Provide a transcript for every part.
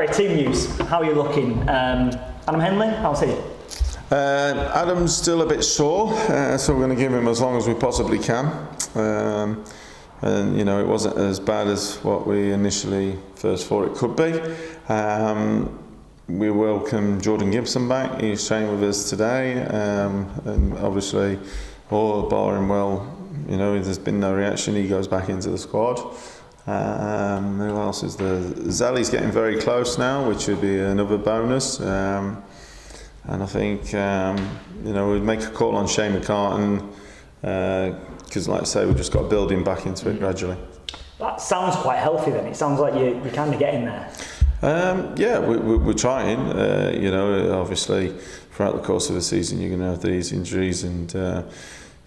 Gary, team news. How are you looking? Adam Henley, how's he? Adam's still a bit sore, so we're going to give him as long as we possibly can. And it wasn't as bad as what we initially first thought it could be. We welcome Jordan Gibson back. He's training with us today, and obviously, all barring well, there's been no reaction. He goes back into the squad. Who else is there? Zelly's getting very close now, which would be another bonus. And I think we'd make a call on Shane McCartan because, like I say, we've just got to build him back into it gradually. That sounds quite healthy then. It sounds like you're kind of getting there. We're trying. Obviously, throughout the course of the season, you're going to have these injuries, and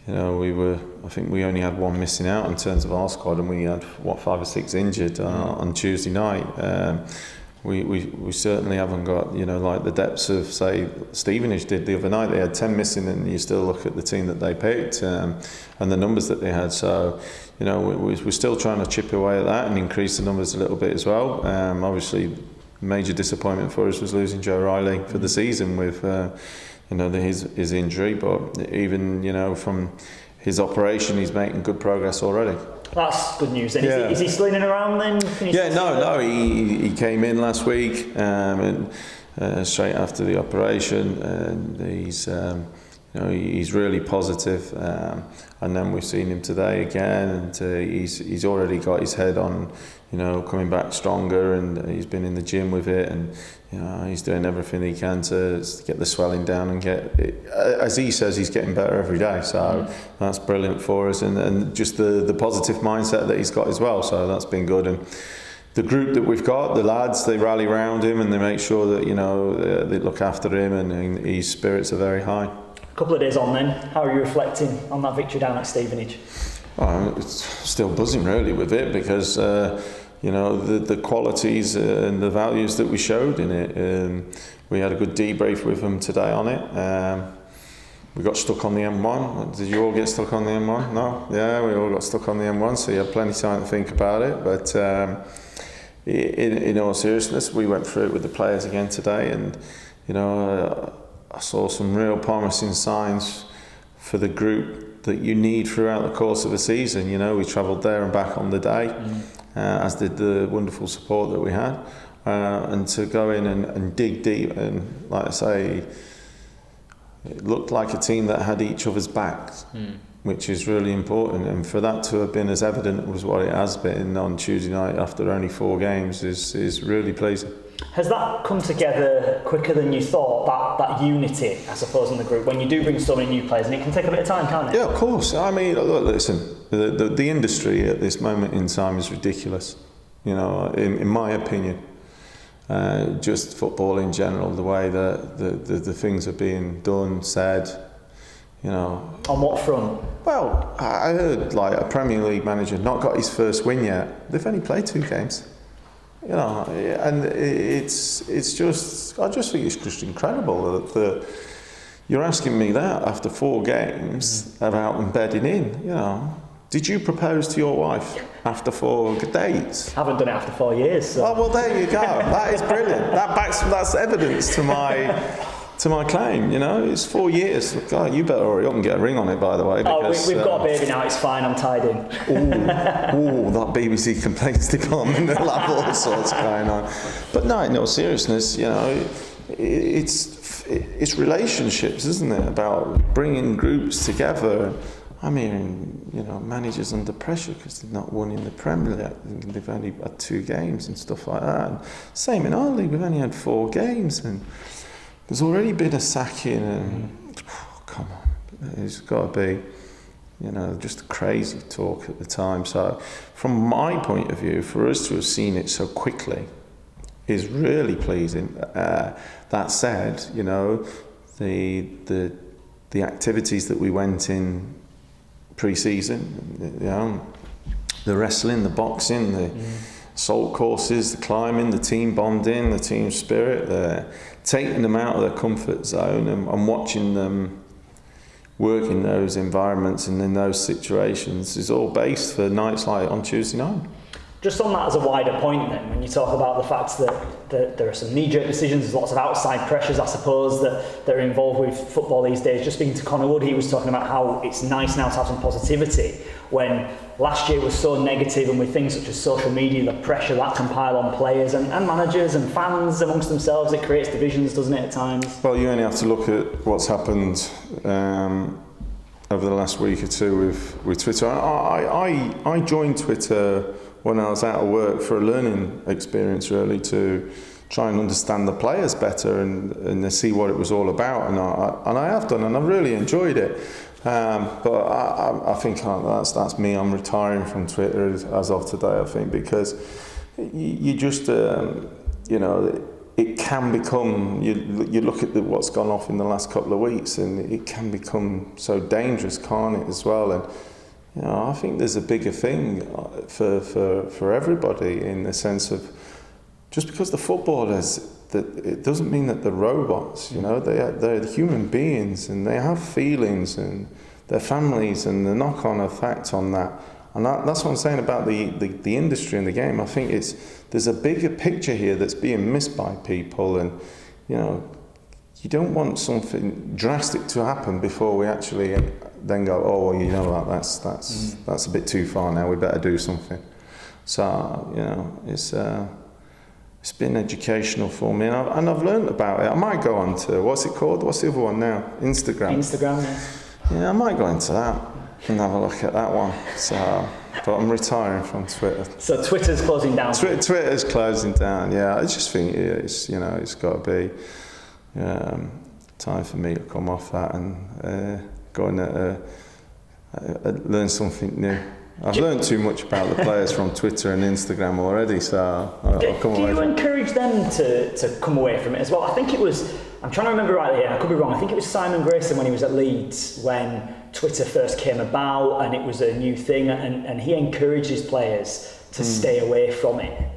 I think we only had one missing out in terms of our squad, and we had 5 or 6 injured on Tuesday night. We certainly haven't got like the depths of, say, Stevenage did the other night. They had 10 missing, and you still look at the team that they picked and the numbers that they had. So we're still trying to chip away at that and increase the numbers a little bit as well. Obviously, major disappointment for us was losing Joe Riley for the season with his injury, but even from his operation, he's making good progress already. That's good news then. Yeah. Is he slinging around then? He came in last week and straight after the operation, and he's really positive. And then we've seen him today again, and he's already got his head on coming back stronger, and he's been in the gym with it, and he's doing everything he can to get the swelling down and get it, as he says, he's getting better every day. So that's brilliant for us, and just the positive mindset that he's got as well. So that's been good. And the group that we've got, the lads, they rally around him and they make sure that they look after him, and his spirits are very high. A couple of days on then, how are you reflecting on that victory down at Stevenage? It's still buzzing really with it, because the qualities and the values that we showed in it. We had a good debrief with them today on it. We got stuck on the M1. Did you all get stuck on the M1? No? Yeah, we all got stuck on the M1, so you had plenty of time to think about it. But in all seriousness, we went through it with the players again today, and I saw some real promising signs for the group that you need throughout the course of a season. We travelled there and back on the day, as did the wonderful support that we had. And to go in and dig deep, and like I say, it looked like a team that had each other's backs, which is really important. And for that to have been as evident as what it has been on Tuesday night after only 4 games is really pleasing. Has that come together quicker than you thought, that unity, I suppose, in the group, when you do bring so many new players? And it can take a bit of time, can't it? Yeah, of course. I mean, look, listen, the industry at this moment in time is ridiculous, in my opinion. Just football in general, the way that the things are being done, said, On what front? Well, I heard like a Premier League manager not got his first win yet. They've only played 2 games. And it's just, I just think it's just incredible that you're asking me that after 4 games about embedding in. Did you propose to your wife after 4 dates? I haven't done it after 4 years. So. Oh, well, there you go. That is brilliant. That's evidence to my claim. It's 4 years. God, you better hurry up and get a ring on it, by the way. Because, we've got a baby now. It's fine. I'm tied in. That BBC complaints department. They'll have all sorts going on. But no, in all seriousness, it's relationships, isn't it? About bringing groups together. I mean, managers under pressure because they've not won in the Premier League. They've only had 2 games and stuff like that. And same in our league. We've only had 4 games and there's already been a sacking, and come on, it's got to be, just crazy talk at the time. So, from my point of view, for us to have seen it so quickly is really pleasing. That said, the activities that we went in pre-season, the wrestling, the boxing, the assault courses, the climbing, the team bonding, the team spirit, taking them out of their comfort zone and watching them work in those environments and in those situations is all based for nights like on Tuesday night. Just on that as a wider point then, when you talk about the fact that there are some knee-jerk decisions, there's lots of outside pressures, I suppose, that are involved with football these days. Just speaking to Connor Wood, he was talking about how it's nice now to have some positivity when last year was so negative, and with things such as social media, the pressure that can pile on players and managers and fans amongst themselves, it creates divisions, doesn't it, at times? Well, you only have to look at what's happened over the last week or two with Twitter. I joined Twitter when I was out of work for a learning experience, really, to try and understand the players better and see what it was all about. And I have done, and I've really enjoyed it. But I think that's me. I'm retiring from Twitter as of today, I think, because you just, it can become, you look at what's gone off in the last couple of weeks, and it can become so dangerous, can't it, as well? And I think there's a bigger thing for everybody, in the sense of, just because the footballers, that it doesn't mean that they're robots. They're human beings, and they have feelings and their families, and the knock-on effect on that. And that's what I'm saying about the industry and the game. I think there's a bigger picture here that's being missed by people, and you don't want something drastic to happen before we actually then go, oh well, that's a bit too far now. We better do something. So it's been educational for me, and I've learned about it. I might go on to, what's it called? What's the other one now? Instagram. Instagram, yeah. Yeah, I might go into that and have a look at that one. So, but I'm retiring from Twitter. So Twitter's closing down. Twitter's closing down. Yeah, I just think it's got to be time for me to come off that and go and learn something new. I've learned too much about the players from Twitter and Instagram already, so I'll come away. Do you encourage them to come away from it as well? I think it was, I'm trying to remember rightly here, I could be wrong, I think it was Simon Grayson when he was at Leeds, when Twitter first came about and it was a new thing, and he encouraged his players to stay away from it.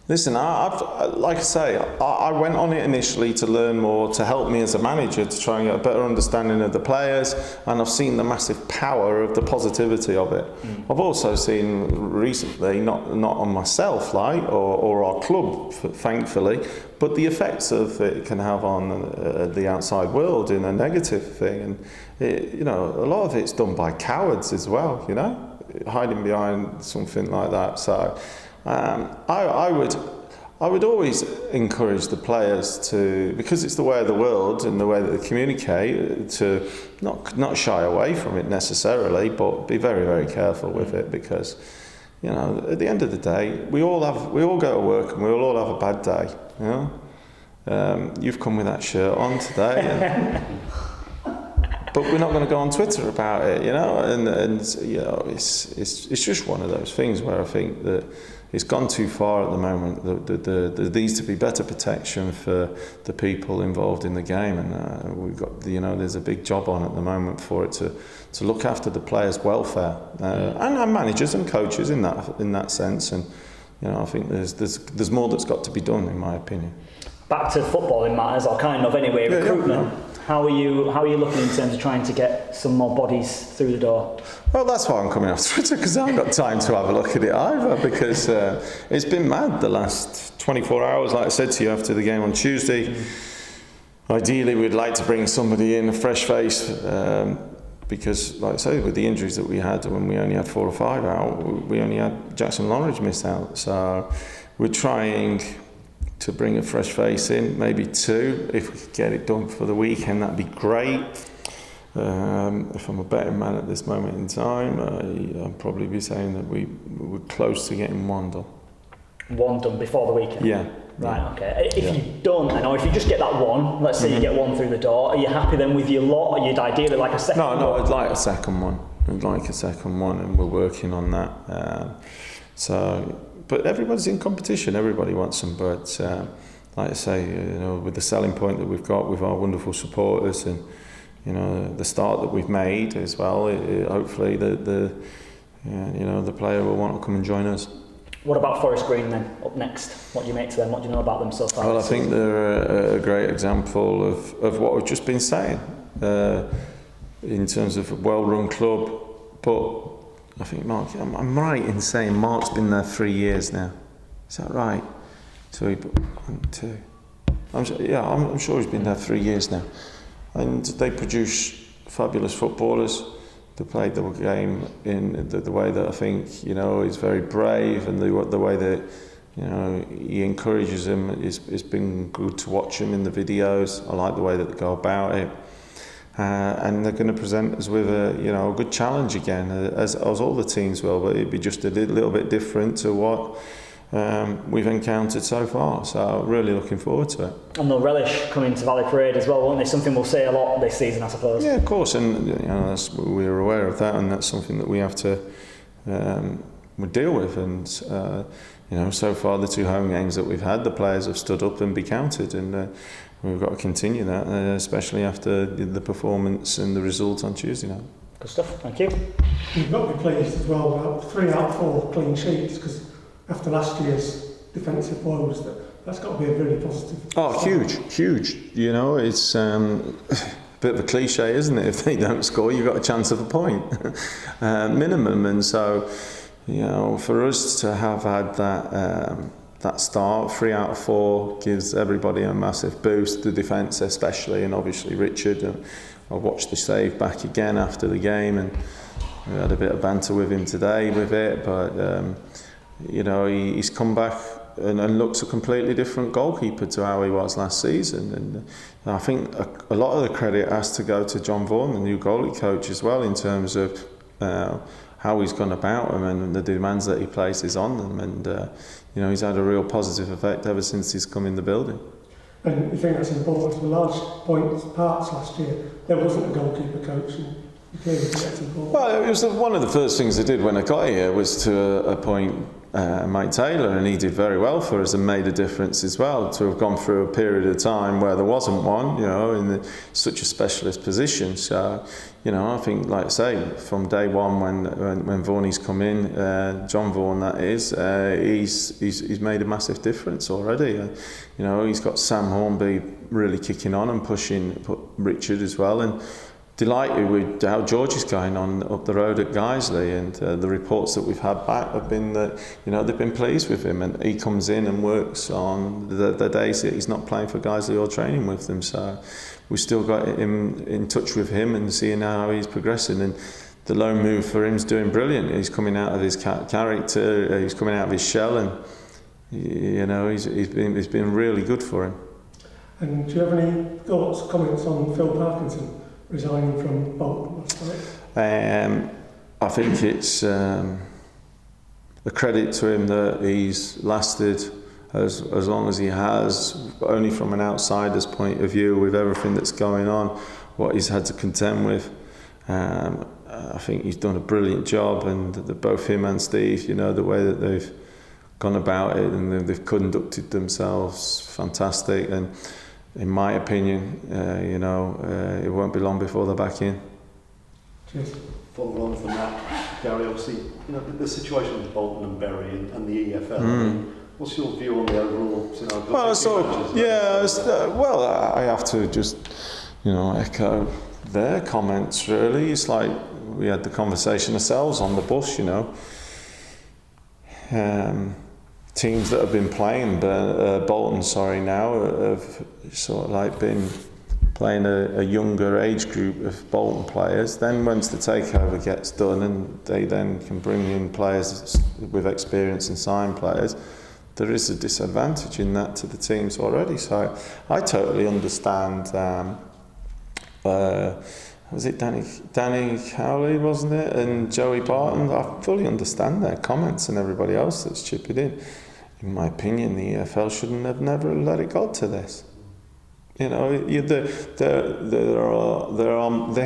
Listen, like I say, I went on it initially to learn more, to help me as a manager, to try and get a better understanding of the players, and I've seen the massive power of the positivity of it. I've also seen recently, not on myself, or our club, thankfully, but the effects of it can have on the outside world in a negative thing. And a lot of it's done by cowards as well, hiding behind something like that. So I would always encourage the players to, because it's the way of the world and the way that they communicate, to not shy away from it necessarily, but be very, very careful with it, because at the end of the day, we all go to work and we all have a bad day. You've come with that shirt on today. But we're not going to go on Twitter about it, it's just one of those things where I think that it's gone too far at the moment. There needs to be better protection for the people involved in the game, and we've got, there's a big job on at the moment for it to look after the players' welfare, and managers and coaches in that sense. And I think there's more that's got to be done, in my opinion. Back to footballing matters, or kind of anyway, recruitment. Yeah. How are you looking in terms of trying to get some more bodies through the door? Well, that's why I'm coming off Twitter, because I haven't got time to have a look at it either, because it's been mad the last 24 hours, like I said to you after the game on Tuesday. Ideally, we'd like to bring somebody in, a fresh face, because, like I say, with the injuries that we had, when we only had 4 or 5 out, we only had Jackson Longridge miss out. So we're trying to bring a fresh face in, maybe 2. If we could get it done for the weekend, that'd be great. If I'm a betting man at this moment in time, I'd probably be saying that we're close to getting 1 done. 1 done before the weekend? Yeah. Right, yeah. Okay. If you don't, or if you just get that 1, let's say you get 1 through the door, are you happy then with your lot, or you'd ideally like a second one? No, I'd like a second one. And we're working on that. But everybody's in competition, everybody wants them, but like I say, with the selling point that we've got with our wonderful supporters, and the start that we've made as well, hopefully the player will want to come and join us. What about Forest Green then, up next? What do you make to them? What do you know about them so far? Well, I think they're a great example of what we've just been saying, in terms of a well-run club, but I think Mark, I'm right in saying Mark's been there 3 years now. Is that right? So he, 1, 2. I'm sure he's been there 3 years now. And they produce fabulous footballers. They played the game in the way that I think, he's very brave, and the way that, he encourages them. It's been good to watch him in the videos. I like the way that they go about it. And they're going to present us with a good challenge again, as all the teams will, but it'd be just a little bit different to what we've encountered so far. So really looking forward to it. And they'll relish coming to Valley Parade as well, won't they? Something we'll see a lot this season, I suppose. Yeah, of course, and we're aware of that, and that's something that we have to deal with. And so far the 2 home games that we've had, the players have stood up and be counted, and we've got to continue that, especially after the performance and the result on Tuesday night. Good stuff, thank you. You've got to be pleased as well about 3 out of 4 clean sheets, because after last year's defensive woes, that's got to be a really positive. Oh, huge. It's a bit of a cliche, isn't it? If they don't score, you've got a chance of a point, minimum. And so, for us to have had that start, 3 out of 4 gives everybody a massive boost, the defence especially, and obviously Richard. I watched the save back again after the game, and we had a bit of banter with him today with it, but he's come back and looks a completely different goalkeeper to how he was last season. And I think a lot of the credit has to go to John Vaughan, the new goalie coach, as well, in terms of how he's gone about them and the demands that he places on them. And he's had a real positive effect ever since he's come in the building. And you think that's important? For large parts last year, there wasn't a goalkeeper coach. And you clearly think that's important. Well, it was one of the first things I did when I got here was to appoint Mike Taylor, and he did very well for us and made a difference as well, to have gone through a period of time where there wasn't one, in such a specialist position. So, I think, like I say, from day one when Vaughan's come in, John Vaughan that is, he's made a massive difference already. He's got Sam Hornby really kicking on and pushing Richard as well, and delighted with how George is going on up the road at Guiseley, and the reports that we've had back have been that they've been pleased with him, and he comes in and works on the days that he's not playing for Guiseley or training with them. So we've still got him in touch with him and seeing how he's progressing, and the loan move for him's doing brilliant. He's coming out of his character, he's coming out of his shell, and it's been really good for him. And do you have any thoughts, comments on Phil Parkinson resigning from Bolton last night? I think it's a credit to him that he's lasted as long as he has, only from an outsider's point of view, with everything that's going on, what he's had to contend with. I think he's done a brilliant job, and both him and Steve, the way that they've gone about it and they've conducted themselves, fantastic. And in my opinion, it won't be long before they're back in. Cheers. Follow on from that, Gary, obviously, the situation with Bolton and Bury and the EFL, what's your view on the overall scenario? Well, I have to just, echo their comments, really. It's like we had the conversation ourselves on the bus, teams that have been playing, Bolton, now, have sort of like been playing a younger age group of Bolton players. Then once the takeover gets done and they then can bring in players with experience and sign players, there is a disadvantage in that to the teams already. So I totally understand. Was it Danny Cowley, wasn't it, and Joey Barton? I fully understand their comments and everybody else that's chipping in. In my opinion, the EFL shouldn't have never let it go to this. There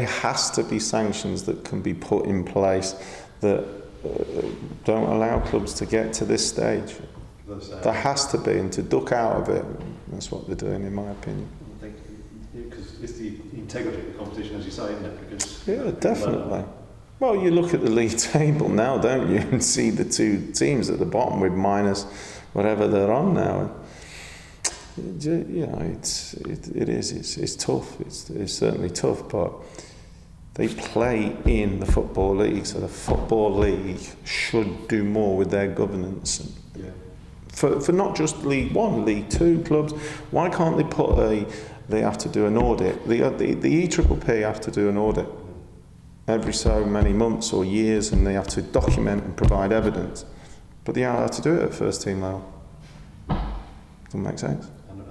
has to be sanctions that can be put in place that don't allow clubs to get to this stage. There has to be, and to duck out of it, that's what they're doing, in my opinion. I think because it's the integrity of the competition, as you say, isn't it? Because yeah, definitely. Well, you look at the league table now, don't you, and see the two teams at the bottom with minus whatever they're on now. It's tough. It's certainly tough, but They play in the Football League, so the Football League should do more with their governance. Yeah. For not just League One, League Two clubs, why can't they have to do an audit? The EPPP have to do an audit every so many months or years, and they have to document and provide evidence. But they don't have to do it at first team level. Doesn't make sense. And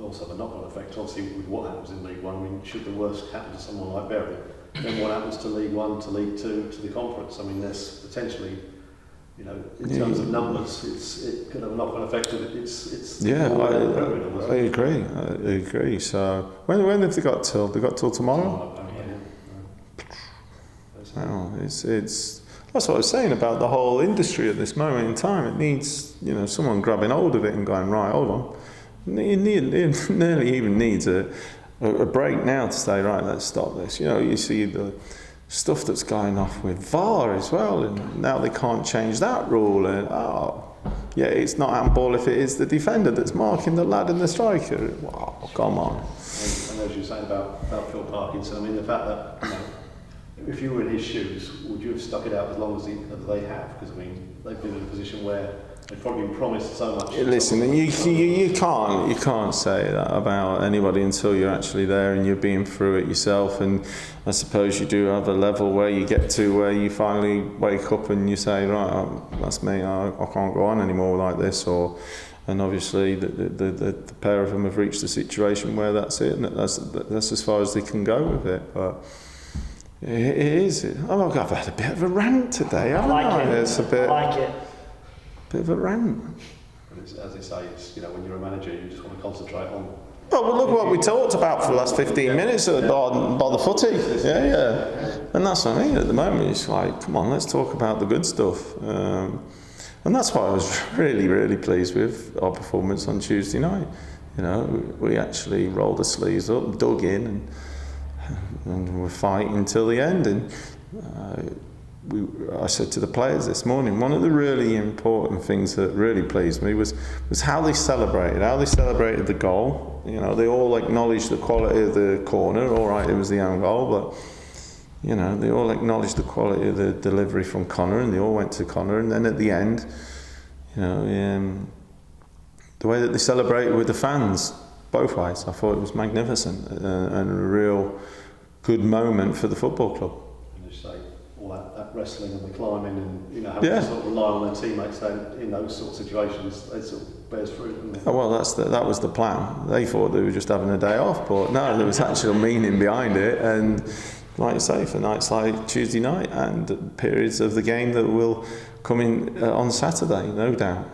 also the knock-on effect, obviously, with what happens in League One. I mean, should the worst happen to someone like Bury, then what happens to League One, to League Two, to the Conference? I mean, there's potentially, you know, in terms of numbers, it could have a knock-on effect. It's yeah, I agree. So when have they got till? They got till tomorrow. Well, it's that's what I was saying about the whole industry at this moment in time. It needs, you know, someone grabbing hold of it and going, right, hold on. It nearly even needs a break now to say, right, let's stop this. You know, you see the stuff that's going off with VAR as well, and now they can't change that rule. And yeah, it's not handball if it is the defender that's marking the lad and the striker. Wow, come on. And as you were saying about Phil Parkinson, I mean, the fact that, you know, if you were in his shoes, would you have stuck it out as long as they have? Because, I mean, they've been in a position where they've probably been promised so much. Listen, you can't say that about anybody until you're actually there and you're being through it yourself. And I suppose you do have a level where you get to where you finally wake up and you say, right, that's me. I can't go on anymore like this. And obviously the pair of them have reached a situation where that's it, and that's as far as they can go with it. But it is. I've had a bit of a rant today, haven't I? It's a bit. I like it. Bit of a rant. But as they say, it's, you know, when you're a manager, you just want to concentrate on. Well, look what we talked about for the last 15 minutes by the footy. Yeah. And that's what I mean. At the moment, it's like, come on, let's talk about the good stuff. And that's why I was really, really pleased with our performance on Tuesday night. You know, we actually rolled the sleeves up, dug in, and we're fighting till the end. And I said to the players this morning, one of the really important things that really pleased me was how they celebrated the goal. You know, they all acknowledged the quality of the corner. All right, it was the own goal, but you know, they all acknowledged the quality of the delivery from Connor, and they all went to Connor. And then at the end, you know, the way that they celebrated with the fans, both ways, I thought it was magnificent and a real good moment for the football club. And as you say, all that wrestling and the climbing and, you know, having to sort of rely on their teammates then in those sort of situations, it sort of bears fruit, doesn't it? Oh, well, that was the plan. They thought they were just having a day off, but no, there was actual meaning behind it. And like you say, for nights like Tuesday night and periods of the game that will come in on Saturday, no doubt.